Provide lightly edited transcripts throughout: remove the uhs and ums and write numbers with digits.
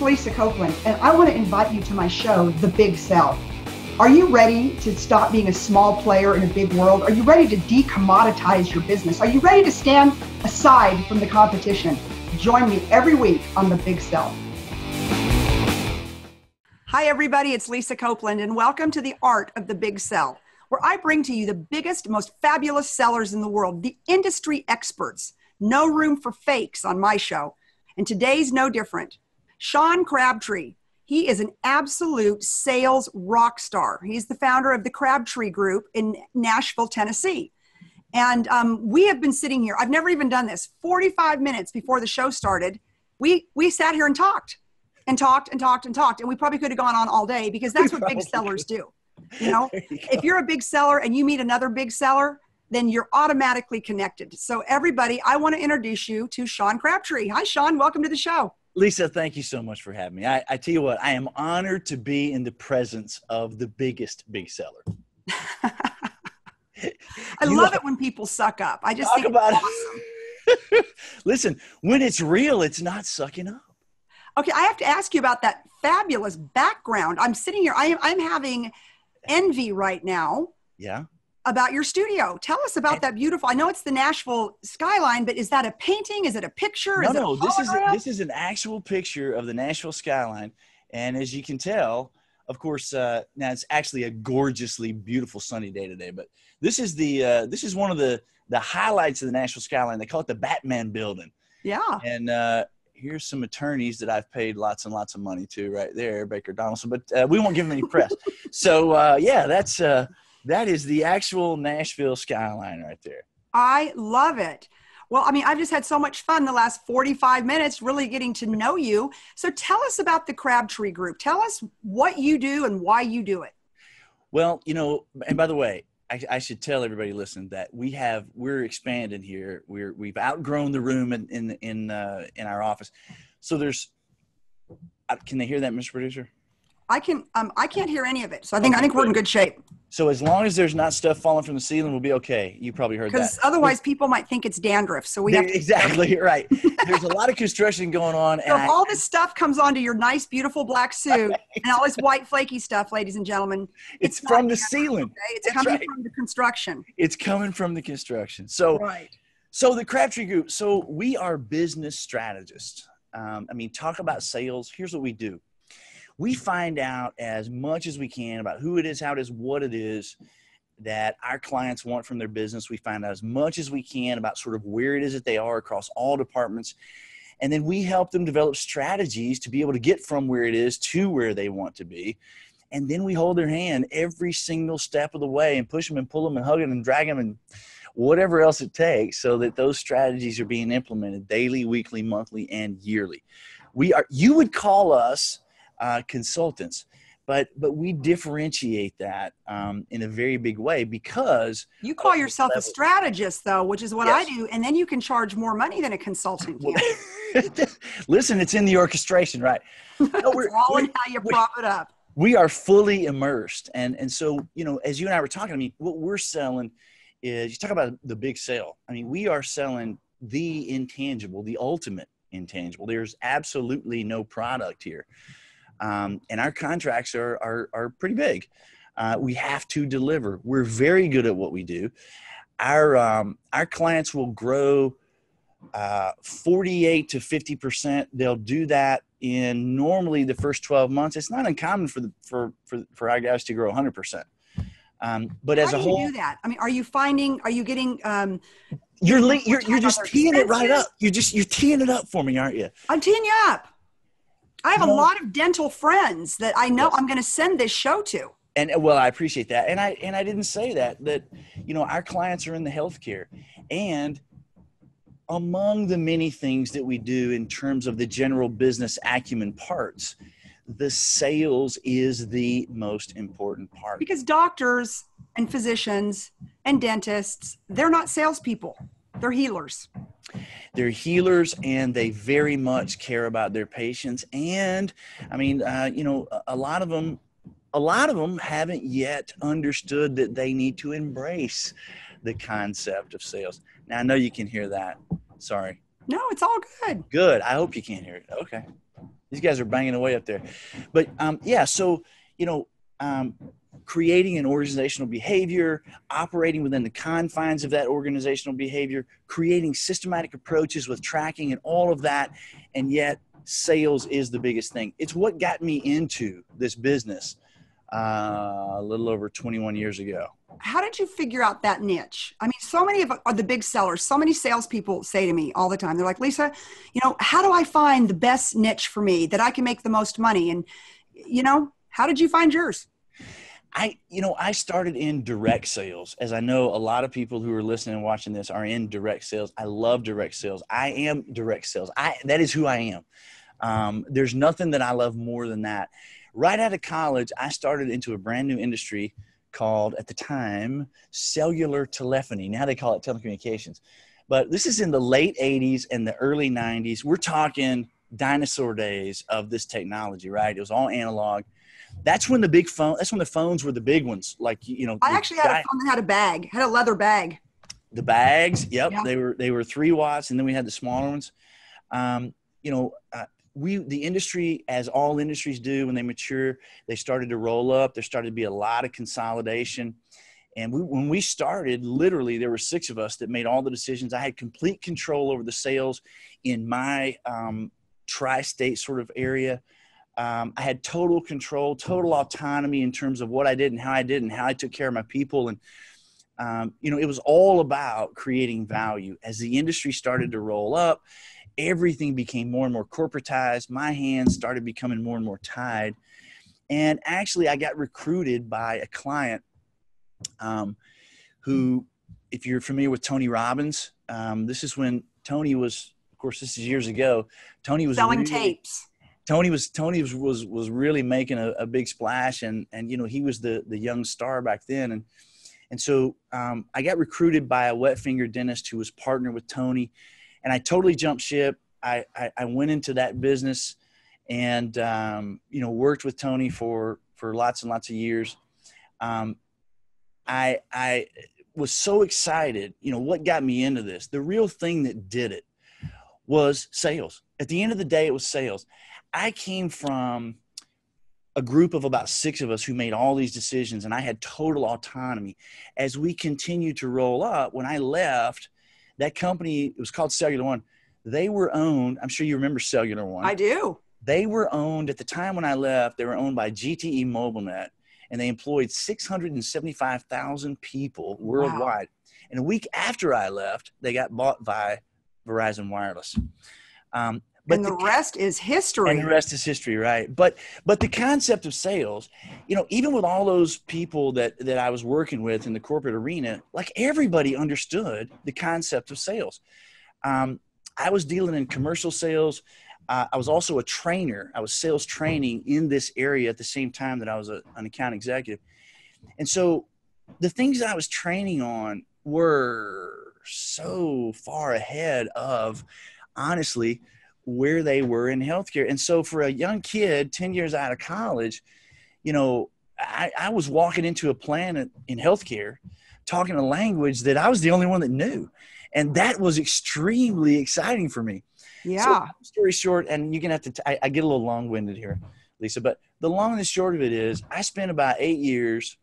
Lisa Copeland, and I want to invite you to my show, The Big Sell. Are you ready to stop being a small player in a big world? Are you ready to decommoditize your business? Are you ready to stand aside from the competition? Join me every week on The Big Sell. Hi, everybody. It's Lisa Copeland, and welcome to the Art of the Big Sell, where I bring to you the biggest, most fabulous sellers in the world, the industry experts. No room for fakes on my show. And today's no different. Sean Crabtree. He is an absolute sales rock star. He's the founder of the Crabtree Group in Nashville, Tennessee. And we have been sitting here. I've never even done this. 45 minutes before the show started, we sat here and talked. And we probably could have gone on all day because that's what big sellers do. You know, if you're a big seller and you meet another big seller, then you're automatically connected. So everybody, I want to introduce you to Sean Crabtree. Hi, Sean. Welcome to the show. Lisa, thank you so much for having me. I tell you what, I am honored to be in the presence of the biggest big seller. I love it when people suck up. I just think it's awesome. Listen, when it's real, it's not sucking up. Okay, I have to ask you about that fabulous background. I'm sitting here. I'm having envy right now. Yeah. About your studio. Tell us about that beautiful, I know it's the Nashville skyline, but is that a painting? Is it a picture? No, this is an actual picture of the Nashville skyline. And as you can tell, of course, now it's actually a gorgeously beautiful sunny day today, but this is one of the highlights of the Nashville skyline. They call it the Batman building. Yeah. And here's some attorneys that I've paid lots and lots of money to right there, Baker Donaldson, but we won't give them any press. So yeah, that is the actual Nashville skyline right there. I love it. Well, I mean, I've just had so much fun the last 45 minutes really getting to know you. So tell us about the Crabtree Group. Tell us what you do and why you do it. Well, you know, and by the way, I should tell everybody listening that we're expanding here. We've outgrown the room in our office. So can they hear that, Mr. Producer? I can't hear any of it. So I think we're in good shape. So as long as there's not stuff falling from the ceiling, we'll be okay. You probably heard that. Because otherwise people might think it's dandruff. So we have to exactly right. There's a lot of construction going on. So if all this stuff comes onto your nice, beautiful black suit and all this white flaky stuff, ladies and gentlemen, it's from the ceiling. Okay? It's coming from the construction. It's coming from the construction. So, So the Crabtree Group. So we are business strategists. I mean, talk about sales. Here's what we do. We find out as much as we can about who it is, how it is, what it is that our clients want from their business. We find out as much as we can about sort of where it is that they are across all departments. And then we help them develop strategies to be able to get from where it is to where they want to be. And then we hold their hand every single step of the way and push them and pull them and hug them and drag them and whatever else it takes so that those strategies are being implemented daily, weekly, monthly, and yearly. You would call us consultants, but we differentiate that in a very big way because you call yourself a strategist, though, which is what I do, and then you can charge more money than a consultant can. Listen, it's in the orchestration, right? No, we're all in how you prop it up. We are fully immersed, and so you know, as you and I were talking, I mean, what we're selling is you talk about the big sale. I mean, we are selling the intangible, the ultimate intangible. There's absolutely no product here. And our contracts are pretty big. We have to deliver. We're very good at what we do. Our clients will grow 48 to 50%. They'll do that in normally the first 12 months. It's not uncommon for our guys to grow 100%. But as a whole, how do you do that? I mean, are you getting? You're just teeing it right up. You're teeing it up for me, aren't you? I'm teeing you up. I have a lot of dental friends that I know I'm going to send this show to. And well, I appreciate that. And I didn't say that, you know, our clients are in the healthcare, and among the many things that we do in terms of the general business acumen parts, the sales is the most important part. Because doctors and physicians and dentists, they're not salespeople. They're healers. They're healers, and they very much care about their patients. And I mean, you know, a lot of them haven't yet understood that they need to embrace the concept of sales. Now, I know you can hear that. Sorry. No, it's all good. Good. I hope you can't hear it. Okay. These guys are banging away up there. But yeah, so, creating an organizational behavior, operating within the confines of that organizational behavior, creating systematic approaches with tracking and all of that. And yet sales is the biggest thing. It's what got me into this business a little over 21 years ago. How did you figure out that niche? I mean, so many of the big sellers, so many salespeople say to me all the time, they're like, Lisa, how do I find the best niche for me that I can make the most money? And, how did you find yours? I started in direct sales, as I know a lot of people who are listening and watching this are in direct sales. I love direct sales. I am direct sales. That is who I am. There's nothing that I love more than that. Right out of college, I started into a brand new industry called, at the time, cellular telephony. Now they call it telecommunications. But this is in the late 80s and the early 90s. We're talking dinosaur days of this technology, right? It was all analog. That's when the phones were the big ones. Like, I actually had a phone that had a leather bag. The bags. Yep. Yeah. They were 3 watts. And then we had the smaller ones. The industry, as all industries do, when they mature, they started to roll up. There started to be a lot of consolidation. And when we started, literally, there were 6 of us that made all the decisions. I had complete control over the sales in my tri-state sort of area. I had total control, total autonomy in terms of what I did and how I took care of my people. And, it was all about creating value. As the industry started to roll up, everything became more and more corporatized. My hands started becoming more and more tied. And actually, I got recruited by a client who, if you're familiar with Tony Robbins, this is when Tony was, of course, this is years ago. Tony was selling tapes. Tony was really making a big splash, and he was the young star back then. And so I got recruited by a wet finger dentist who was partnered with Tony. And I totally jumped ship. I went into that business and, worked with Tony for lots and lots of years. I was so excited. What got me into this? The real thing that did it was sales. At the end of the day, it was sales. I came from a group of about 6 of us who made all these decisions, and I had total autonomy. As we continued to roll up, when I left, that company, it was called Cellular One. They were owned, I'm sure you remember Cellular One. I do. They were owned, at the time when I left, they were owned by GTE MobileNet, and they employed 675,000 people worldwide. Wow. And a week after I left, they got bought by Verizon Wireless. But the rest is history. And the rest is history, right? But the concept of sales, even with all those people that I was working with in the corporate arena, like everybody understood the concept of sales. I was dealing in commercial sales. I was also a trainer. I was sales training in this area at the same time that I was an account executive. And so the things I was training on were so far ahead of, honestly, where they were in healthcare. And so for a young kid, 10 years out of college, I was walking into a plant in healthcare, talking a language that I was the only one that knew. And that was extremely exciting for me. Yeah. So, story short, and you're going to have to, I get a little long-winded here, Lisa, but the long and the short of it is I spent about 8 years.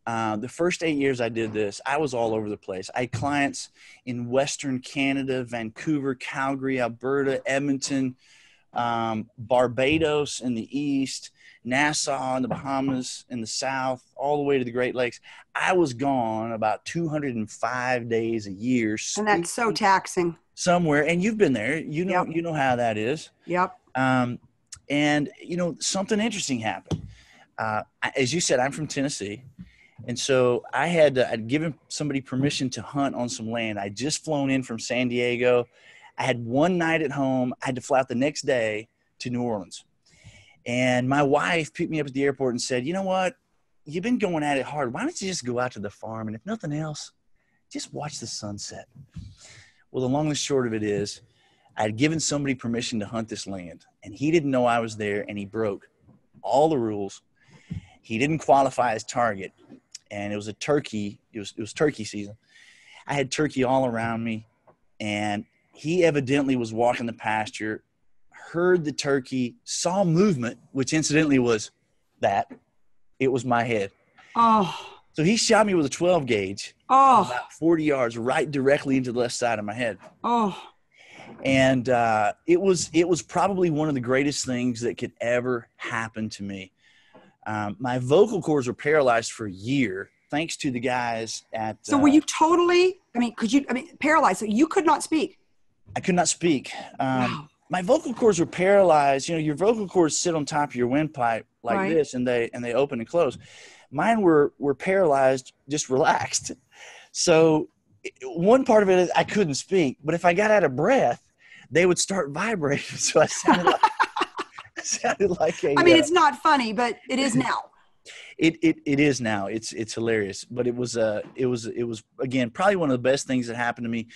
The first 8 years I did this, I was all over the place. I had clients in Western Canada, Vancouver, Calgary, Alberta, Edmonton, Barbados in the east, Nassau in the Bahamas in the south, all the way to the Great Lakes. I was gone about 205 days a year. And that's so taxing. Somewhere. And you've been there. You know, Yep. You know how that is. Yep. And, something interesting happened. As you said, I'm from Tennessee. And so I'd given somebody permission to hunt on some land. I'd just flown in from San Diego. I had one night at home. I had to fly out the next day to New Orleans. And my wife picked me up at the airport and said, you know what? You've been going at it hard. Why don't you just go out to the farm? And if nothing else, just watch the sunset. Well, the long and short of it is I had given somebody permission to hunt this land, and he didn't know I was there, and he broke all the rules. He didn't qualify as target. And it was a turkey. It was turkey season. I had turkey all around me, and he evidently was walking the pasture, heard the turkey, saw movement, which incidentally was that. It was my head. Oh. So he shot me with a 12 gauge about 40 yards right directly into the left side of my head. Oh. And it was probably one of the greatest things that could ever happen to me. My vocal cords were paralyzed for a year, thanks to the guys at. So were you totally? Paralyzed? So you could not speak. I could not speak. Wow. My vocal cords were paralyzed. You know, your vocal cords sit on top of your windpipe like this, and they open and close. Mine were paralyzed, just relaxed. So one part of it is I couldn't speak, but if I got out of breath, they would start vibrating. So I sounded like a. I mean, it's not funny, but it is now. It is now. It's hilarious, but it was again probably one of the best things that happened to me.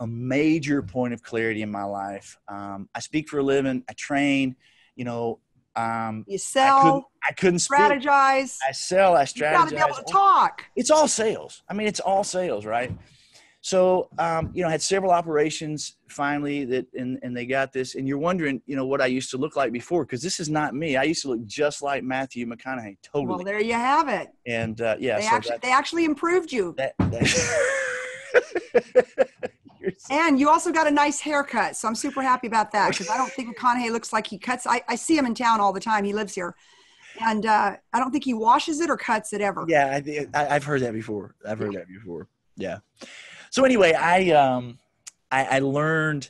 A major point of clarity in my life. I speak for a living. I train. You know. You sell. I couldn't strategize. Speak. I sell. I strategize. You got to be able to talk. It's all sales. I mean, it's all sales, right? So, I had several operations finally and they got this. And you're wondering, what I used to look like before, because this is not me. I used to look just like Matthew McConaughey. Totally. Well, there you have it. And they actually improved you. And you also got a nice haircut. So I'm super happy about that, because I don't think McConaughey looks like he cuts. I see him in town all the time. He lives here. And I don't think he washes it or cuts it ever. Yeah, I've heard that before. Yeah. So anyway, I learned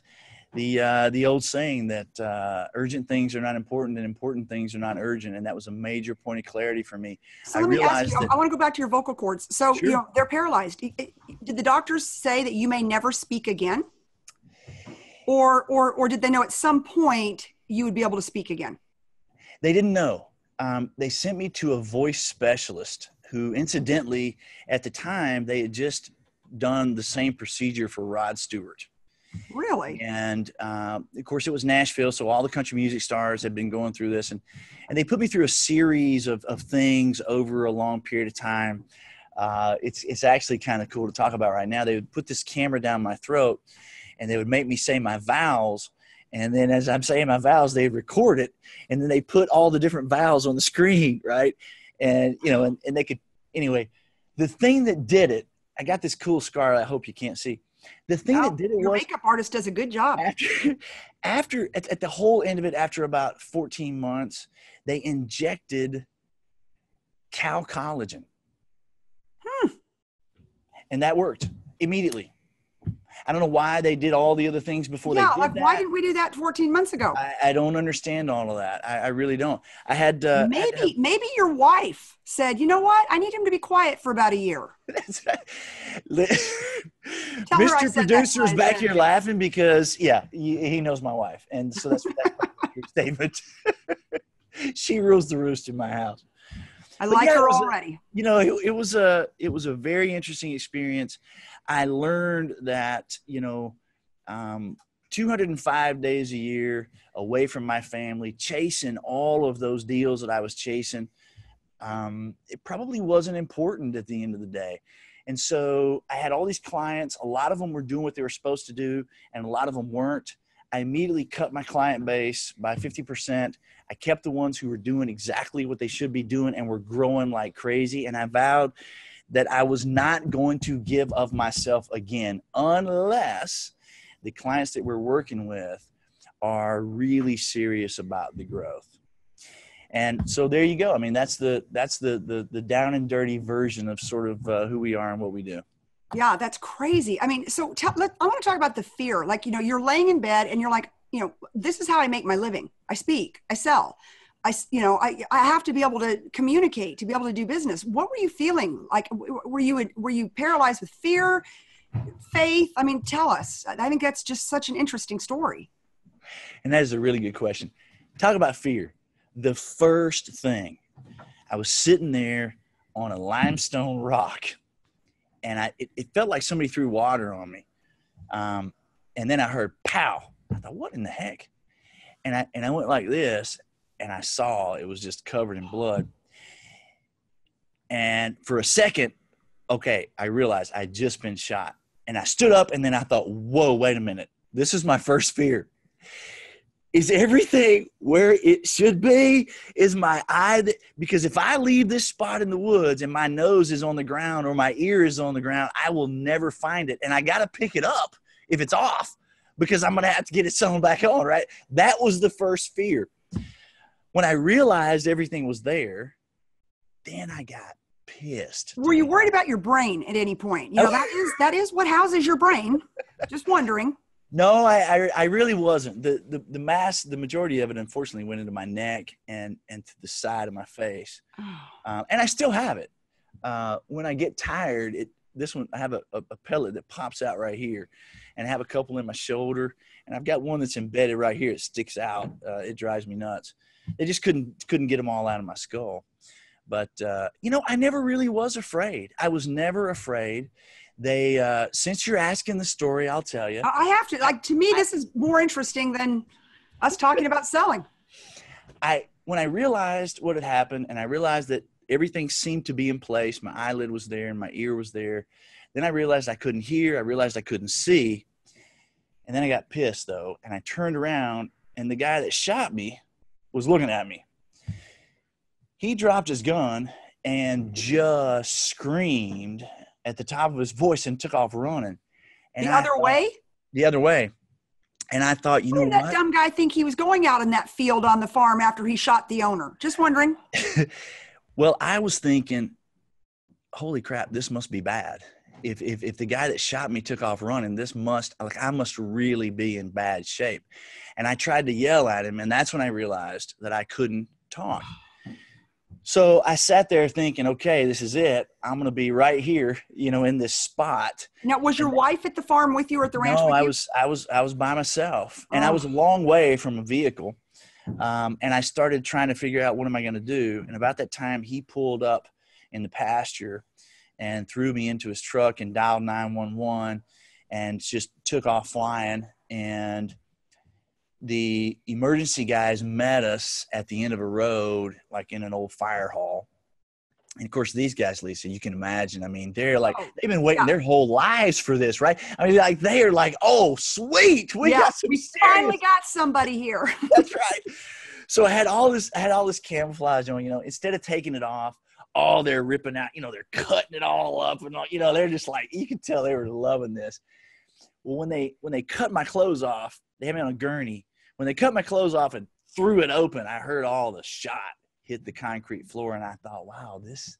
the old saying that urgent things are not important and important things are not urgent, and that was a major point of clarity for me. So let me ask you. I want to go back to your vocal cords. So Sure. They're paralyzed. Did the doctors say that you may never speak again, or did they know at some point you would be able to speak again? They didn't know. They sent me to a voice specialist who, incidentally, at the time, they had just done the same procedure for Rod Stewart. Really? And of course, it was Nashville, so all the country music stars had been going through this, and they put me through a series of things over a long period of time. It's actually kind of cool to talk about right now. They would put this camera down my throat, and they would make me say my vowels. And then as I'm saying my vowels, they'd record it, and then they put all the different vowels on the screen, right? And, and they could – anyway, the thing that did it, I got this cool scar I hope you can't see. The thing that did it your was – makeup artist does a good job. After at the whole end of it, after about 14 months, they injected cow collagen. And that worked immediately. I don't know why they did all the other things before they did that. Why didn't we do that 14 months ago? I don't understand all of that. I really don't. I had maybe your wife said, you know what? I need him to be quiet for about a year. That's right. Mr. Producer's back here laughing because, he knows my wife. And so that's your statement. She rules the roost in my house. I like her already. It was a very interesting experience. I learned that, 205 days a year away from my family, chasing all of those deals that I was chasing, it probably wasn't important at the end of the day. And so I had all these clients. A lot of them were doing what they were supposed to do, and a lot of them weren't. I immediately cut my client base by 50%. I kept the ones who were doing exactly what they should be doing and were growing like crazy. And I vowed that I was not going to give of myself again unless the clients that we're working with are really serious about the growth. And so there you go. I mean, that's the down and dirty version of sort of who we are and what we do. Yeah, that's I mean, so I want to talk about the fear. Like, you're laying in bed and you're like, this is how I make my living. I speak, I sell. I have to be able to communicate, to be able to do business. What were you feeling? Like, were you paralyzed with fear, faith? I mean, tell us. I think that's just such an interesting story. And that is a really good question. Talk about fear. The first thing, I was sitting there on a limestone rock, and it felt like somebody threw water on me. And then I heard pow. I thought, what in the heck? And I went like this, and I saw it was just covered in blood. And for a second, I realized I'd just been shot. And I stood up, and then I thought, whoa, wait a minute. This is my first fear. is everything where it should be? Is my eye because if I leave this spot in the woods and my nose is on the ground or my ear is on the ground, I will never find it. And I got to pick it up if it's off because I'm going to have to get it sewn back on, right? That was the first fear. When I realized everything was there, then I got pissed. Were you worried about your brain at any point? You know, that is what houses your brain. Just wondering. No, I really wasn't. The majority of it, unfortunately, went into my neck and to the side of my face. And I still have it. When I get tired, I have a pellet that pops out right here, and I have a couple in my shoulder, and I've got one that's embedded right here. It sticks out. It drives me nuts. They just couldn't get them all out of my skull. But, I never really was afraid. I was never afraid. They, since you're asking the story, I'll tell you. I have to, to me, this is more interesting than us talking about selling. When I realized what had happened and I realized that everything seemed to be in place, my eyelid was there and my ear was there. Then I realized I couldn't hear. I realized I couldn't see. And then I got pissed though. And I turned around and the guy that shot me was looking at me. He dropped his gun and just screamed at the top of his voice and took off running. And the other way? The other way. And I thought, you know what? Why did that dumb guy think he was going out in that field on the farm after he shot the owner? Just wondering. Well, I was thinking, holy crap, this must be bad. If the guy that shot me took off running, I must really be in bad shape. And I tried to yell at him, and that's when I realized that I couldn't talk. So I sat there thinking, okay, this is it. I'm going to be right here, in this spot. Now, was your wife at the farm with you or at the ranch with you? I was by myself, and I was a long way from a vehicle. And I started trying to figure out what am I going to do. And about that time, he pulled up in the pasture and threw me into his truck and dialed 911 and just took off flying. And the emergency guys met us at the end of a road, like in an old fire hall. And of course, these guys, Lisa, you can imagine, they're like, they've been waiting their whole lives for this, right? They are like, oh, sweet. We finally got somebody here. That's right. So I had all this camouflage on, instead of taking it off, they're ripping out, they're cutting it all up and all, they're just like, you could tell they were loving this. Well, when they cut my clothes off, they had me on a gurney. When they cut my clothes off and threw it open, I heard all the shot hit the concrete floor, and I thought, wow, this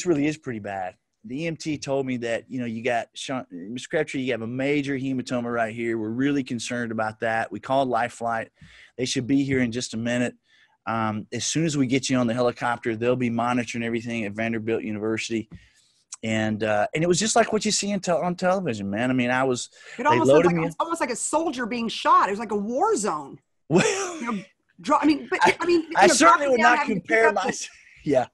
really is pretty bad. The EMT told me that, you got, Mr. Crabtree, you have a major hematoma right here. We're really concerned about that. We called Life Flight. They should be here in just a minute. As soon as we get you on the helicopter, they'll be monitoring everything at Vanderbilt University. And it was just like what you see on television, man. It's almost like a soldier being shot. It was like a war zone. Well, I certainly would not compare myself. Yeah,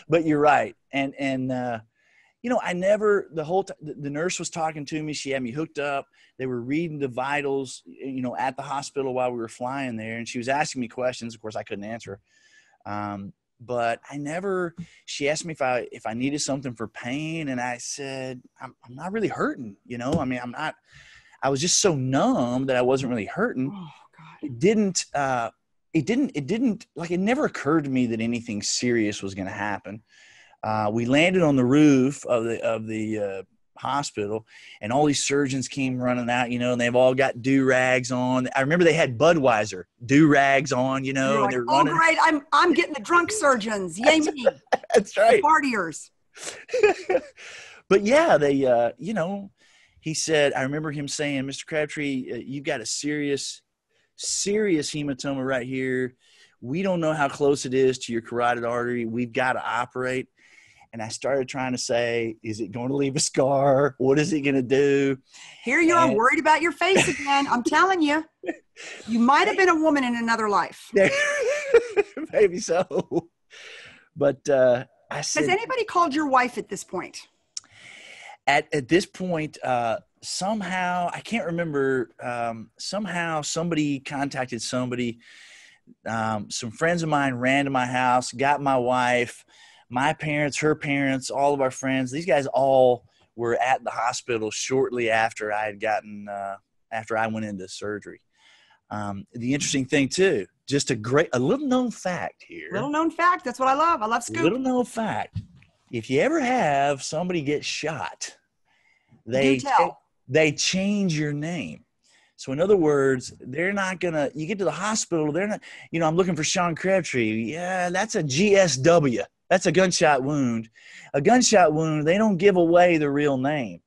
but you're right. And I never, the whole time, the nurse was talking to me. She had me hooked up. They were reading the vitals, at the hospital while we were flying there. And she was asking me questions. Of course, I couldn't answer. But she asked me if I needed something for pain. And I said, I'm not really hurting, I was just so numb that I wasn't really hurting. Oh God. It never occurred to me that anything serious was going to happen. We landed on the roof of the hospital, and all these surgeons came running out, and they've all got do-rags on. I remember they had Budweiser do-rags on, and they're running. Oh, great. I'm getting the drunk surgeons. Yay me. That's right. The partiers. But yeah, they, he said, I remember him saying, Mr. Crabtree, you've got a serious hematoma right here. We don't know how close it is to your carotid artery. We've got to operate. And I started trying to say, is it going to leave a scar? What is it going to do? Here you are worried about your face again. I'm telling you, you might have been a woman in another life. Maybe so. But I said. Has anybody called your wife at this point? At this point, somehow, I can't remember, somehow somebody contacted somebody. Some friends of mine ran to my house, got my wife, my parents, her parents, all of our friends. These guys all were at the hospital shortly after I had after I went into surgery. The interesting thing too, just a little known fact here. Little known fact. That's what I love. I love scoop. Little known fact. If you ever have somebody get shot, they change your name. So in other words, they're not gonna, you get to the hospital, they're not, I'm looking for Sean Crabtree. Yeah, that's a GSW. That's a gunshot wound. A gunshot wound, they don't give away the real name.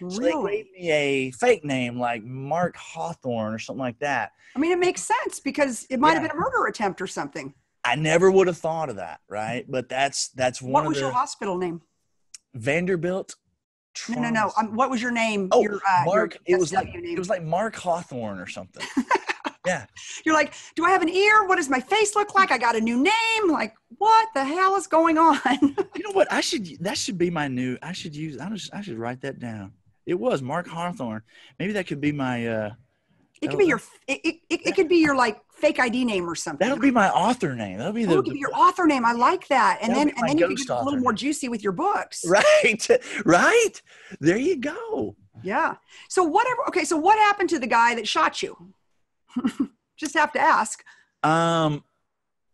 Really? So they gave me a fake name like Mark Hawthorne or something like that. I mean, it makes sense because it might have been a murder attempt or something. I never would have thought of that, right? But that's one What was your hospital name? Vanderbilt. No. What was your name? Oh, your, Mark. Your it was like Mark Hawthorne or something. Yeah. You're like, do I have an ear? What does my face look like? I got a new name. Like, what the hell is going on? You know what? That should be my new. I should write that down. It was Mark Hawthorne. Maybe that could be my. It could be your. It could be your like fake ID name or something. That'll be my author name. That'll be it could be your author name. I like that. And then you can get a little more juicy with your books. Right. Right. There you go. Yeah. So whatever. Okay. So what happened to the guy that shot you? Just have to ask.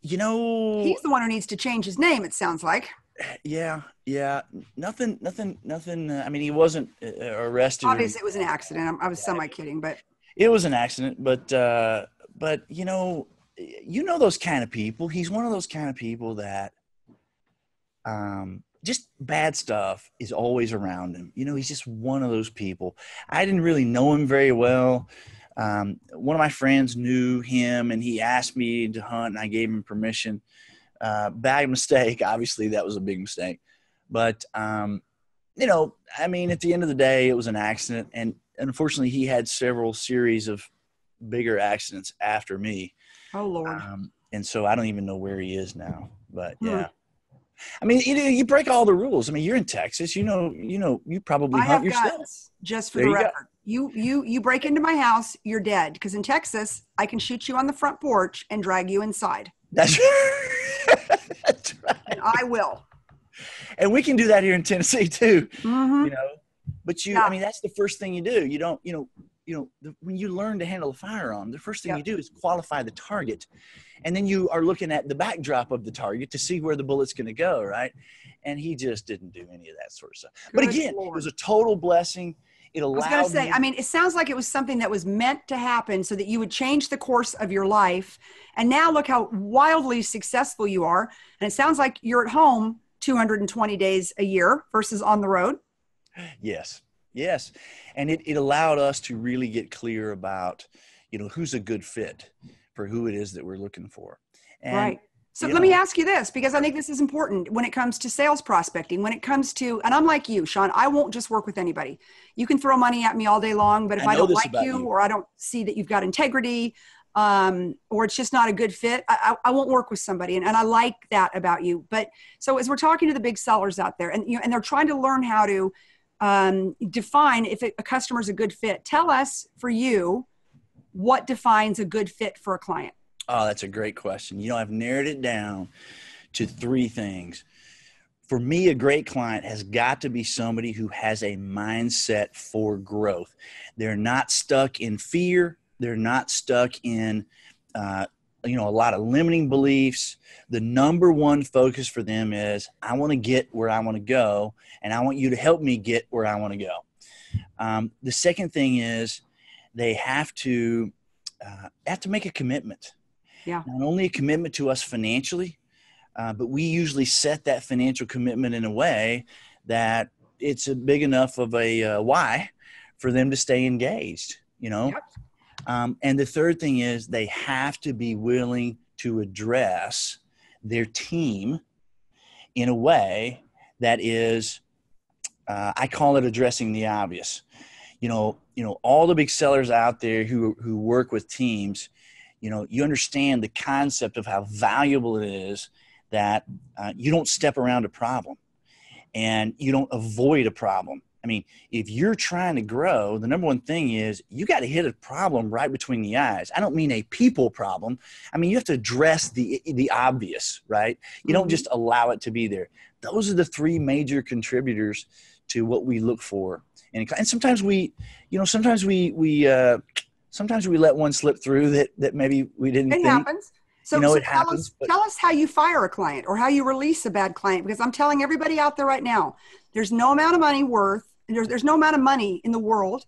He's the one who needs to change his name. It sounds like. Yeah. Nothing. I mean, he wasn't arrested. Obviously, it was an accident. I was semi-kidding, but it was an accident. But those kind of people. He's one of those kind of people that, just bad stuff is always around him. He's just one of those people. I didn't really know him very well. One of my friends knew him, and he asked me to hunt, and I gave him permission. Bad mistake. Obviously, that was a big mistake. But, at the end of the day, it was an accident. And unfortunately, he had several series of bigger accidents after me. Oh, Lord. And so I don't even know where he is now. But, yeah. I mean, you break all the rules. I mean, you're in Texas. You probably hunt yourself. Guns, just for the record. You break into my house, you're dead. Because in Texas, I can shoot you on the front porch and drag you inside. That's right. And I will. And we can do that here in Tennessee too. Mm-hmm. But I mean, that's the first thing you do. You don't, when you learn to handle a firearm, the first thing you do is qualify the target. And then you are looking at the backdrop of the target to see where the bullet's going to go. Right. And he just didn't do any of that sort of stuff. But again, Lord. It was a total blessing. It allowed I was going to say, I mean, it sounds like it was something that was meant to happen so that you would change the course of your life. And now look how wildly successful you are. And it sounds like you're at home 220 days a year versus on the road. Yes. And it allowed us to really get clear about, who's a good fit for who it is that we're looking for. And, right. So let me ask you this, because I think this is important when it comes to sales prospecting, when it comes to, and I'm like you, Sean, I won't just work with anybody. You can throw money at me all day long, but if I don't like you or I don't see that you've got integrity, or it's just not a good fit, I won't work with somebody. And I like that about you. But so as we're talking to the big sellers out there and they're trying to learn how to define if a customer is a good fit, tell us for you, what defines a good fit for a client? Oh, that's a great question. I've narrowed it down to 3 things. For me, a great client has got to be somebody who has a mindset for growth. They're not stuck in fear. They're not stuck in, a lot of limiting beliefs. The number one focus for them is, I want to get where I want to go, and I want you to help me get where I want to go. The second thing is they have to make a commitment. Yeah. Not only a commitment to us financially, but we usually set that financial commitment in a way that it's a big enough of a why for them to stay engaged, Yep. And the third thing is they have to be willing to address their team in a way that is, I call it addressing the obvious. All the big sellers out there who work with teams, you understand the concept of how valuable it is that you don't step around a problem and you don't avoid a problem. I mean, if you're trying to grow, the number one thing is you got to hit a problem right between the eyes. I don't mean a people problem. I mean, you have to address the obvious, right? You don't just allow it to be there. Those are the 3 major contributors to what we look for. And sometimes we sometimes we let one slip through that maybe we didn't It think. happens. So, It happens. Tell us how you fire a client or how you release a bad client, because I'm telling everybody out there right now, there's no amount of money there's no amount of money in the world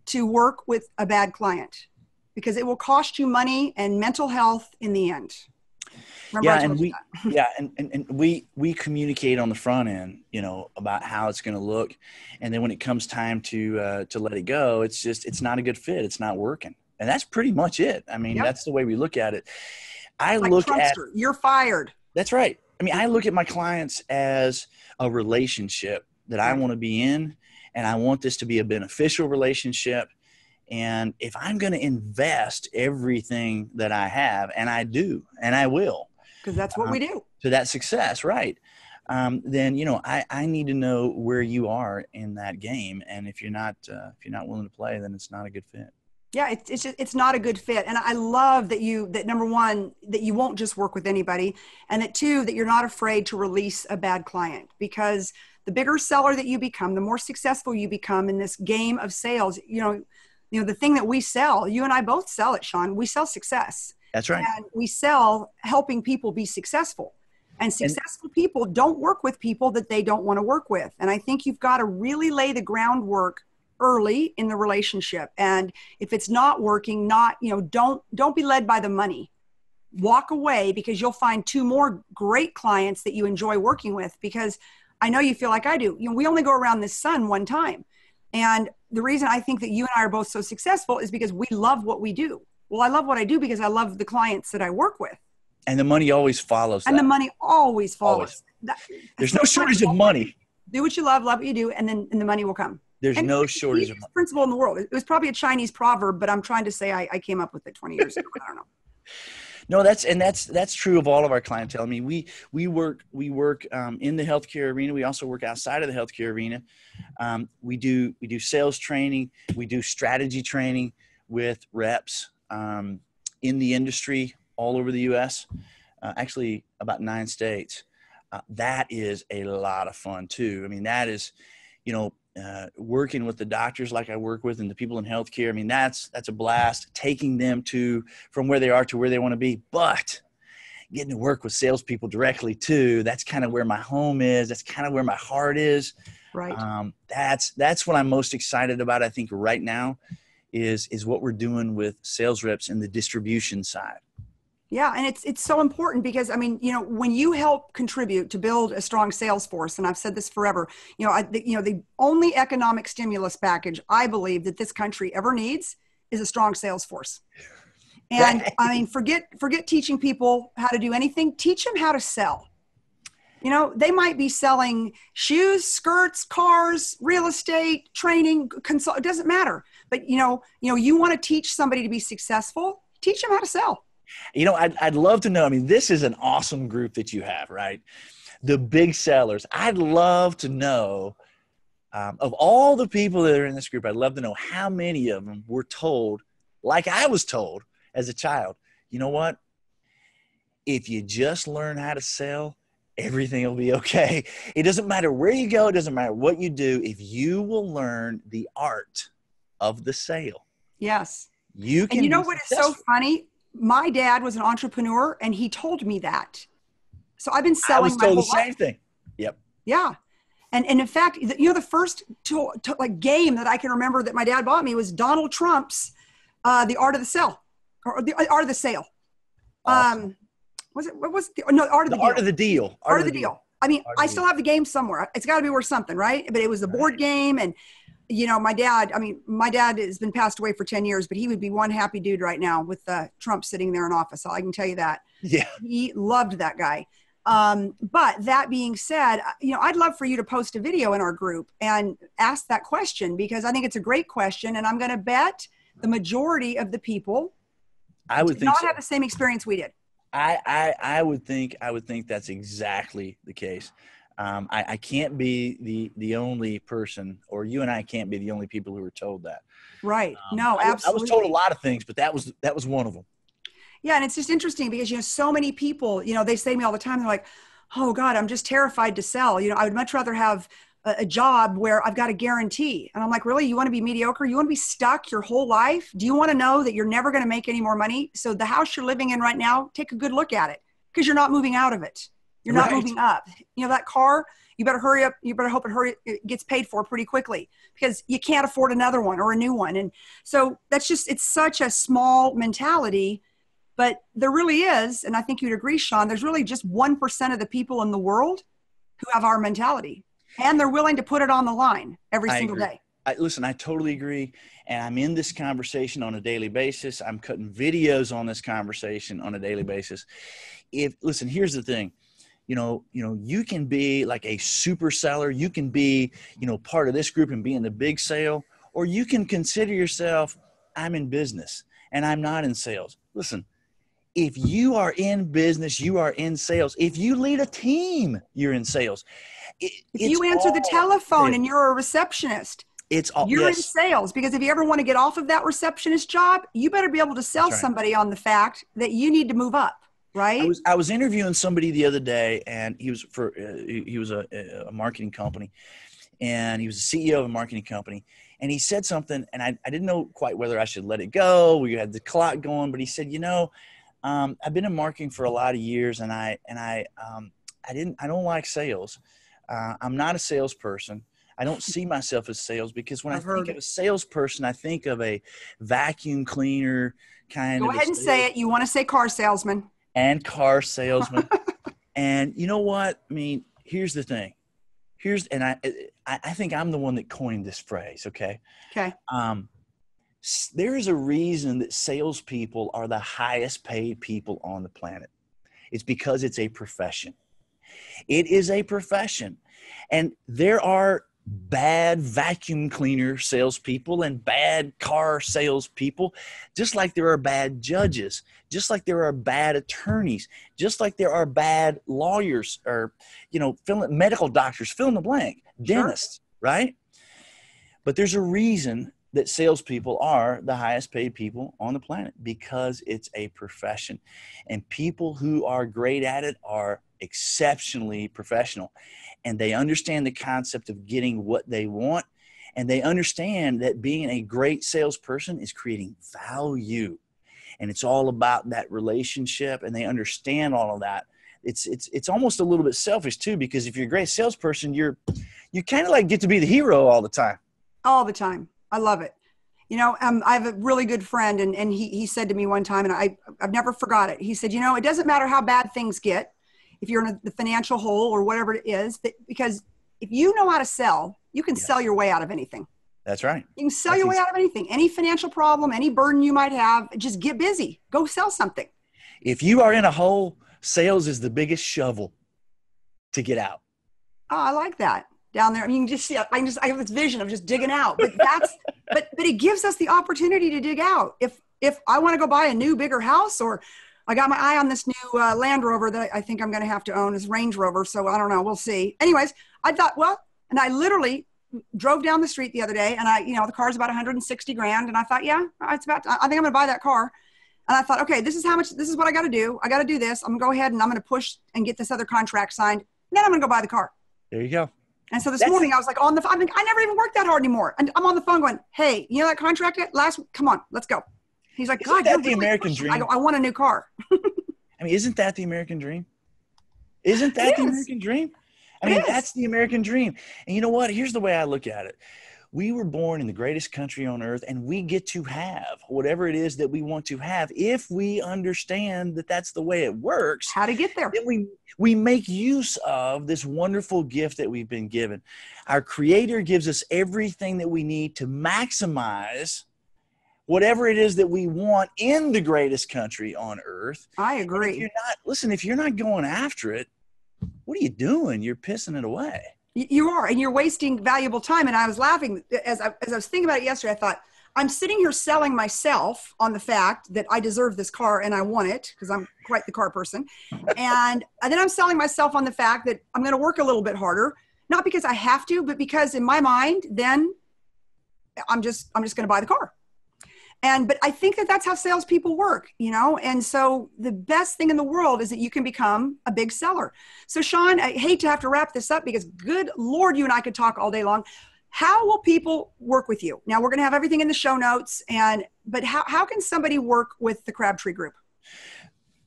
to work with a bad client, because it will cost you money and mental health in the end. Remember and we communicate on the front end, about how it's going to look. And then when it comes time to let it go, it's not a good fit. It's not working. And that's pretty much it. I mean, That's the way we look at it. You're fired. That's right. I mean, I look at my clients as a relationship that I want to be in, and I want this to be a beneficial relationship. And if I'm going to invest everything that I have, and I do, and I will, because that's what we do, to that success, right? Then I need to know where you are in that game, and if you're not willing to play, then it's not a good fit. Yeah, it's not a good fit. And I love that number one, that you won't just work with anybody, and that two, that you're not afraid to release a bad client, because the bigger seller that you become, the more successful you become in this game of sales. The thing that we sell, you and I both sell it, Sean. We sell success. That's right. And we sell helping people be successful. And successful people don't work with people that they don't want to work with. And I think you've got to really lay the groundwork early in the relationship. And if it's not working, don't be led by the money. Walk away, because you'll find two more great clients that you enjoy working with, because I know you feel like I do. We only go around this sun one time. And the reason I think that you and I are both so successful is because we love what we do. Well, I love what I do because I love the clients that I work with. And the money always follows that. And the money always follows. There's no shortage of money. Do what you love what you do, and then the money will come. There's no shortage of money. Principle in the world. It was probably a Chinese proverb, but I'm trying to say I came up with it 20 years ago. I don't know. No, that's true of all of our clientele. I mean, we work in the healthcare arena. We also work outside of the healthcare arena. We do sales training. We do strategy training with reps in the industry all over the U.S. Actually, about 9 states. That is a lot of fun too. I mean, that is, working with the doctors like I work with and the people in healthcare. I mean, that's a blast, taking them from where they are to where they want to be. But getting to work with salespeople directly too, that's kind of where my home is. That's kind of where my heart is. Right. That's what I'm most excited about. I think right now is what we're doing with sales reps in the distribution side. Yeah. And it's so important because, I mean, when you help contribute to build a strong sales force, and I've said this forever, the only economic stimulus package I believe that this country ever needs is a strong sales force. And I mean, forget teaching people how to do anything. Teach them how to sell. They might be selling shoes, skirts, cars, real estate, training, consult. It doesn't matter. But, you want to teach somebody to be successful, teach them how to sell. I'd love to know. I mean, this is an awesome group that you have, right? The big sellers. I'd love to know, of all the people that are in this group, I'd love to know how many of them were told, like I was told as a child, you know what? If you just learn how to sell, everything will be okay. It doesn't matter where you go. It doesn't matter what you do. If you will learn the art of the sale. Yes. You can. And what is so funny? My dad was an entrepreneur, and he told me that. So I've been selling. I was told the same thing. Yep. Yeah. And in fact, the first game that I can remember that my dad bought me was Donald Trump's The Art of the Sale, or The Art of the Sale. Awesome. Art of the Deal. Art of the Deal. Art of the Deal. I mean, I still have the game somewhere. It's got to be worth something, right? But it was a board game, and my dad has been passed away for 10 years, but he would be one happy dude right now with Trump sitting there in office. I can tell you that. Yeah. He loved that guy. But that being said, I'd love for you to post a video in our group and ask that question, because I think it's a great question. And I'm going to bet the majority of the people did not have the same experience we did. I would think that's exactly the case. I can't be the only person, or you and I can't be the only people who were told that. Right. No, absolutely. I was told a lot of things, but that was one of them. Yeah. And it's just interesting because, so many people, they say to me all the time, they're like, oh God, I'm just terrified to sell. I would much rather have a job where I've got a guarantee. And I'm like, really? You want to be mediocre? You want to be stuck your whole life? Do you want to know that you're never going to make any more money? So the house you're living in right now, take a good look at it, because you're not moving out of it. You're not moving up. You know, that car, you better hurry up. You better hope it gets paid for pretty quickly, because you can't afford another one or a new one. And so that's just, it's such a small mentality, but there really is. And I think you'd agree, Sean, there's really just 1% of the people in the world who have our mentality, and they're willing to put it on the line every single day. Listen, I totally agree. And I'm in this conversation on a daily basis. I'm cutting videos on this conversation on a daily basis. Listen, here's the thing. You can be like a super seller. You can be, part of this group and be in the big sale, or you can consider yourself, I'm in business and I'm not in sales. Listen, if you are in business, you are in sales. If you lead a team, you're in sales. If you answer the telephone and you're a receptionist, you're in sales, because if you ever want to get off of that receptionist job, you better be able to sell somebody on the fact that you need to move up. Right. I was interviewing somebody the other day, and he was a marketing company, and he was the CEO of a marketing company, and he said something, and I didn't know quite whether I should let it go. We had the clock going, but he said, I've been in marketing for a lot of years, and I don't like sales. I'm not a salesperson. I don't see myself as sales, because when I think of a salesperson, I think of a vacuum cleaner kind of. Go ahead and say it. You want to say car salesman. And car salesman. And you know what? I mean, here's the thing. I think I'm the one that coined this phrase. Okay. Okay. There is a reason that salespeople are the highest paid people on the planet. It's because it's a profession. It is a profession. And there are bad vacuum cleaner salespeople and bad car salespeople, just like there are bad judges, just like there are bad attorneys, just like there are bad lawyers, or medical doctors, fill in the blank, dentists, right? But there's a reason that salespeople are the highest paid people on the planet, because it's a profession, and people who are great at it are exceptionally professional. And they understand the concept of getting what they want. And they understand that being a great salesperson is creating value. And it's all about that relationship. And they understand all of that. It's almost a little bit selfish too, because if you're a great salesperson, you kind of like get to be the hero all the time. All the time. I love it. I have a really good friend, and he said to me one time, and I've never forgot it. He said, it doesn't matter how bad things get, if you're in the financial hole or whatever it is, because if you know how to sell, you can sell your way out of anything. That's right. You can sell your way out of anything, any financial problem, any burden you might have. Just get busy. Go sell something. If you are in a hole, sales is the biggest shovel to get out. Oh, I like that. Down there, I mean, you can just see. I have this vision of just digging out. But but it gives us the opportunity to dig out. If I want to go buy a new, bigger house, or I got my eye on this new Land Rover that I think I'm going to have to own, this Range Rover. So I don't know. We'll see. Anyways, I thought, and I literally drove down the street the other day, and the car's about 160 grand. And I thought, I think I'm going to buy that car. And I thought, okay, this is what I got to do. I got to do this. I'm going to go ahead and I'm going to push and get this other contract signed. And then I'm going to go buy the car. There you go. And so this morning I was like on the phone. I never even worked that hard anymore. And I'm on the phone going, hey, that contract come on, let's go. He's like, isn't that the American dream? I go, I want a new car. I mean, isn't that the American dream? Isn't that the American dream? I mean, that's the American dream. And you know what? Here's the way I look at it. We were born in the greatest country on earth, and we get to have whatever it is that we want to have if we understand that that's the way it works. How to get there. Then we make use of this wonderful gift that we've been given. Our Creator gives us everything that we need to maximize whatever it is that we want in the greatest country on earth. I agree. If you're not going after it, what are you doing? You're pissing it away. You are, and you're wasting valuable time. And I was laughing as I was thinking about it yesterday. I thought, I'm sitting here selling myself on the fact that I deserve this car and I want it because I'm quite the car person. And then I'm selling myself on the fact that I'm going to work a little bit harder, not because I have to, but because in my mind, then I'm just going to buy the car. But I think that that's how salespeople work, you know? And so the best thing in the world is that you can become a big seller. So Sean, I hate to have to wrap this up because good Lord, you and I could talk all day long. How will people work with you? Now we're going to have everything in the show notes, but how can somebody work with the Crabtree Group?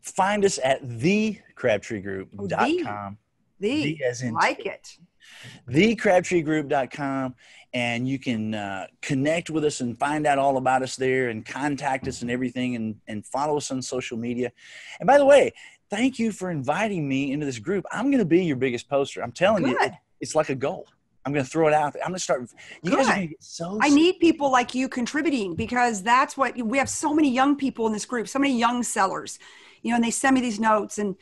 Find us at thecrabtreegroup.com. The as in like it. thecrabtreegroup.com, and you can connect with us and find out all about us there and contact us and everything, and follow us on social media. And by the way, thank you for inviting me into this group. I'm going to be your biggest poster. I'm telling you, it's like a goal. I'm going to throw it out there. I'm going to start. You guys are going to get so. I need people like you contributing, because that's what we have. So many young people in this group, so many young sellers, you know, and they send me these notes. And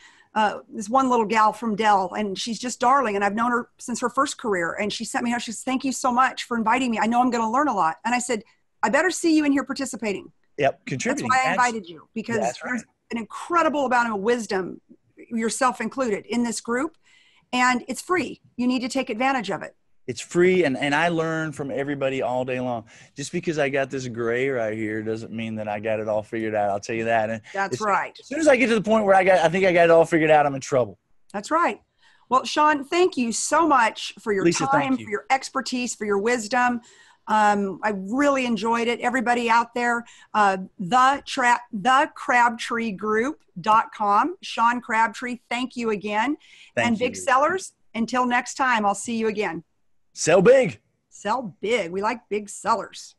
this one little gal from Dell, and she's just darling. And I've known her since her first career. And she sent me out. She says, "Thank you so much for inviting me. I know I'm going to learn a lot." And I said, "I better see you in here participating." Yep, contributing. That's why I invited you, because there's an incredible amount of wisdom, yourself included, in this group, and it's free. You need to take advantage of it. It's free, and I learn from everybody all day long. Just because I got this gray right here doesn't mean that I got it all figured out. I'll tell you that. And that's right. As soon as I get to the point where I think I got it all figured out, I'm in trouble. That's right. Well, Sean, thank you so much for your time, for your expertise, for your wisdom. I really enjoyed it. Everybody out there, thecrabtreegroup.com. Sean Crabtree, thank you again. And big sellers, until next time, I'll see you again. Sell big. Sell big. We like big sellers.